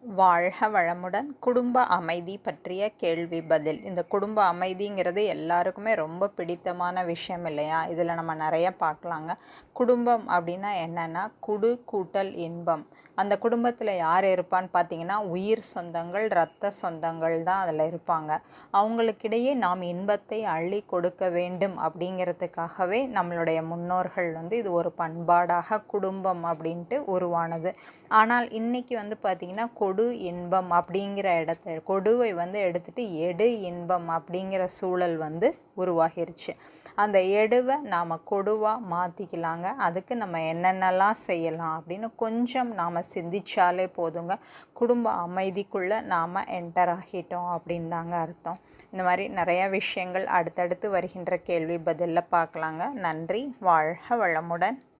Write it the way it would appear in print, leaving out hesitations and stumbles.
வாழ்க வளமுடன். குடும்ப அமைதி பற்றிய கேள்வி பதில். இந்த குடும்ப அமைதிங்கிறது எல்லாருக்குமே ரொம்ப பிடித்தமான விஷயம் இல்லையா? இதில் நம்ம நிறைய பார்க்கலாங்க. குடும்பம் அப்படின்னா என்னென்னா, குடு கூட்டல் இன்பம். அந்த குடும்பத்தில் யார் இருப்பான்னு பார்த்தீங்கன்னா, உயிர் சொந்தங்கள், இரத்த சொந்தங்கள் தான் அதில் இருப்பாங்க. அவங்களுக்கிடையே நாம் இன்பத்தை அள்ளி கொடுக்க வேண்டும் அப்படிங்கிறதுக்காகவே நம்மளுடைய முன்னோர்கள் இது ஒரு பண்பாடாக குடும்பம் அப்படின்ட்டு உருவானது. ஆனால் இன்னைக்கு பார்த்திங்கன்னா, கொடு இன்பம் அப்படிங்கிற கொடுவை எடுத்துட்டு எடு இன்பம் அப்படிங்கிற சூழல் உருவாகிருச்சு. அந்த எடுவை நாம் கொடுவாக மாற்றிக்கலாங்க. அதுக்கு நம்ம என்னென்னலாம் செய்யலாம் அப்படின்னு கொஞ்சம் நாம் சிந்திச்சாலே போதுங்க. குடும்ப அமைதிக்குள்ளே நாம் என்டர் ஆகிட்டோம் அப்படின்னு தாங்க அர்த்தம். இந்த மாதிரி நிறையா விஷயங்கள் அடுத்தடுத்து வருகின்ற கேள்வி பதிலில் பார்க்கலாங்க. நன்றி. வாழ்க வளமுடன்.